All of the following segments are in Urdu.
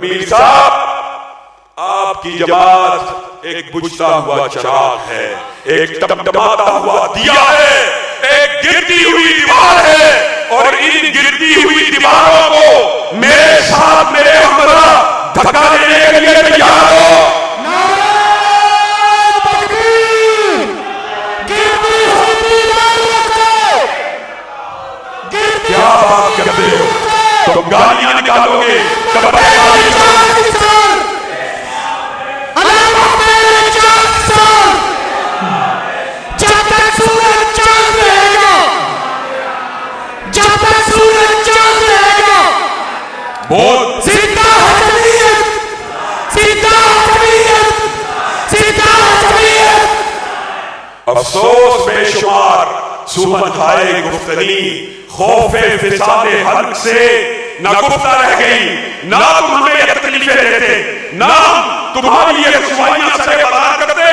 امیر صاحب، آپ کی جماعت ایک بجھتا ہوا چراغ ہے، ایک ٹمٹماتا ہوا دیا ہے، ایک گرتی ہوئی دیوار ہے، اور ان گرتی ہوئی دیواروں کو میرے ساتھ میرے ہمراہ دھکا دینے کے لیے تیار ہو۔ کیا بات کرتے ہو؟ تم گالیاں نکالو گے، بول زندہ حکمیت، زندہ حکمیت، زندہ حکمیت۔ افسوس بے شمار سوہن کھائے گفتنی، خوف فساد حلق سے نہ گفتہ رہ گئی، نہ تم ہمیں یہ تکلیفیں دیتے، نہ تمہاری یہ رسوائیاں سرے بدار کرتے۔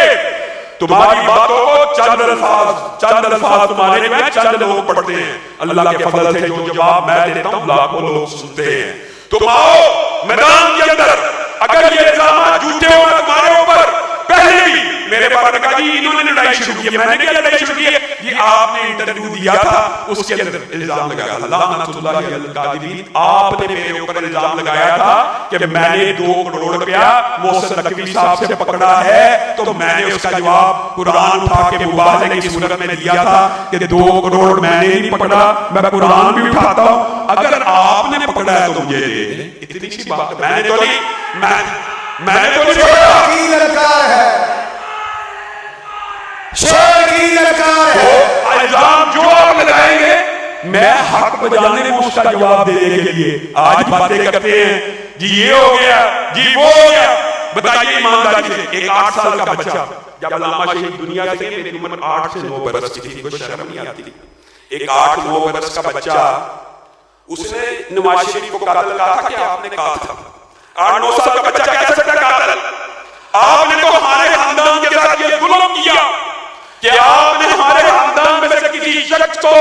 تمہاری باتوں کو چند الفاظ تمہارے میں چند لوگ پڑھتے ہیں، اللہ کے فضل سے جو جواب میں دیتا ہوں لاکھوں لوگ سنتے ہیں۔ تم آؤ میدان کے اندر، اگر یہ الزامات جھوٹے ہو تمہارے اوپر، پہلے بھی میرے بارے میں کہا جی انہوں نے لڑائی شروع کی، میں نے کیا لڑائی شروع کی؟ یہ آپ نے انٹرویو دیا تھا، اس کے اندر الزام لگایا تھا، لعنت اللہ علی الکاذبین، آپ نے میرے اوپر الزام لگایا تھا کہ میں نے 2 کروڑ روپیہ محسن نقوی صاحب سے پکڑا ہے، تو میں نے اس کا جواب قرآن اٹھا کے مبالغے کی صورت میں دیا تھا کہ 2 کروڑ میں نے نہیں پکڑا، میں قرآن بھی اٹھاتا ہوں، اگر آپ نے پکڑا ہے تو مجھے دے دیں۔ اتنی سی بات میں نے تو نہیں، میں نے تو نہیں پکڑا، کی للکار ہے، شیر کی للکار ہے۔ الزام جو آپ لگائیں گے میں حق بجانے میں اس کا جواب دینے کے لیے آج باتیں کرتے ہیں، جی یہ ہو گیا، جی وہ ہو گیا۔ بتائیے ایمانداری سے، ایک 8 سال کا بچہ جب علامہ شہید دنیا سے گئے، میری عمر 8 سے 9 برس کی تھی، کوئی شرم نہیں آتی، ایک 8-9 برس کا بچہ، اس نے نواز شریف کو قاتل کہا تھا کہ آپ نے کہا تھا، 8-9 سال کا بچہ کہہ سکتا قاتل؟ آپ نے تو ہمارے خاندان کے ساتھ یہ ظلم کیا کہ آپ نے ہمارے خاندان میں سے کسی شخص کو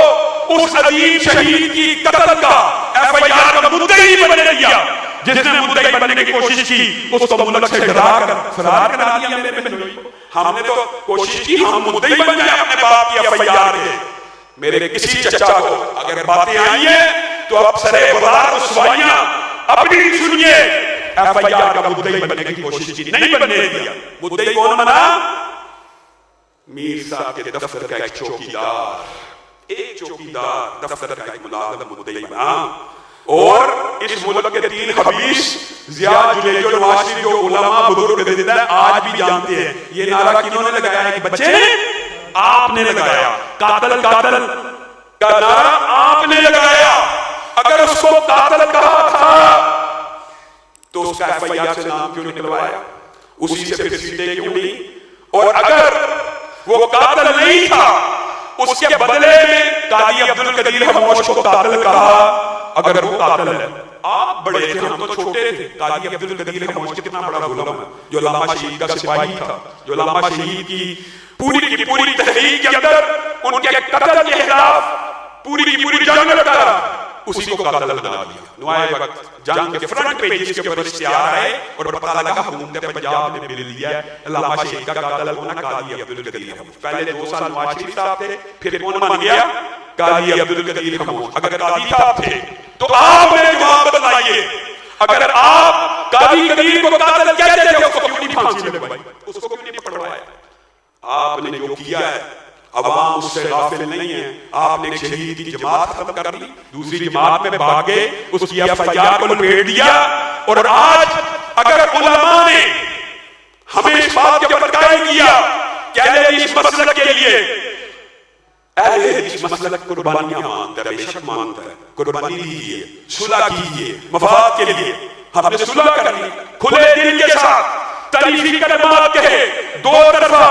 اس عظیم شہید کی قتل کا FIR کا مدعی بننے دیا، جس نے مدعی بننے کی کوشش کی اس کو ملک سے ڈرا کر فرار کرا دیا۔ میرے بہنوئی، ہم نے تو کوشش کی ہم مدعی بن جائیں اپنے باپ کی FIR کے۔ میرے کسی چچا کو اگر باتیں آئی ہیں تو اب سرے بازار رسوائیاں اپنی سنیے، FIR کا مدعی بننے کی کوشش کی، نہیں بننے دیا۔ مدعی کون بنا؟ میر صاحب کے دفتر کا ایک چوکیدار دفتر کا ایک ملازم مدعی بنا، اور اس ملک کے 3 حبیث ضیاء جنید و نواز شریف جو علماء بزرگ زندہ آج بھی جانتے ہیں یہ نعرہ کنہوں نے لگایا ہے؟ بچے نے، آپ نے لگایا، قاتل قاتل کا نعرہ آپ نے لگایا۔ اگر اس کو قاتل کہا تھا تو اس کا FIR سے نام کیوں نکلوایا؟ اسی سے پھر سیٹیں کیوں نہیں؟ اور اگر وہ قاتل نہیں تھا، اس کے بدلے میں قاضی عبدالقدیر خاموش کو قاتل کہا، اگر وہ قاتل ہے۔ آپ بڑے تھے، ہم تو چھوٹے تھے۔ قاضی عبدالقدیر خاموش کتنا بڑا ظلم ہے، جو علامہ شہید کا سپاہی تھا، جو علامہ شہید کی پوری تحریک کے اندر ان کے قتل کے خلاف پوری جنگ لڑا، اسی کو قاتل بنا دیا۔ نوائے وقت جنگ کے فرنٹ پیجز کے اوپر اشتہار آئے اور پتہ لگا حکومت پنجاب نے بل دیا ہے علامہ شہید کا قاتل ہونا قاضی عبدالقدیر خاموش۔ پہلے 2 سال نواز شریف صاحب تھے، پھر کون بن گیا؟ قاضی عبدالقدیر خاموش۔ اگر قاضی صاحب تھے تو آپ نے جواب بتائیے، اگر آپ قاضی قدیر کو قاتل کہتے تھے اس کو کیوں نہیں پھانسی لگوائی، اس کو کیوں نہیں پکڑوایا؟ آپ نے جو کیا ہے عوام اس سے غافل نہیں ہے۔ آپ نے ایک شہید کی جماعت ختم کر دی، دوسری جماعت میں بھاگے، اس کی FIR کو لپیٹ دیا، اور آج اگر علماء نے ہمیں اس بات کے اوپر قائم کیا کہ اہل حدیث مسلک کے لیے، اہل حدیث مسلک قربانیاں مانتا ہے، بے شک مانتا ہے، قربانی دیجیے، صلح کیجیے مفاد کے لیے۔ ہم نے صلح کر لی، کھلے دل کے ساتھ تعریفی کلمات کہے، 2 طرفہ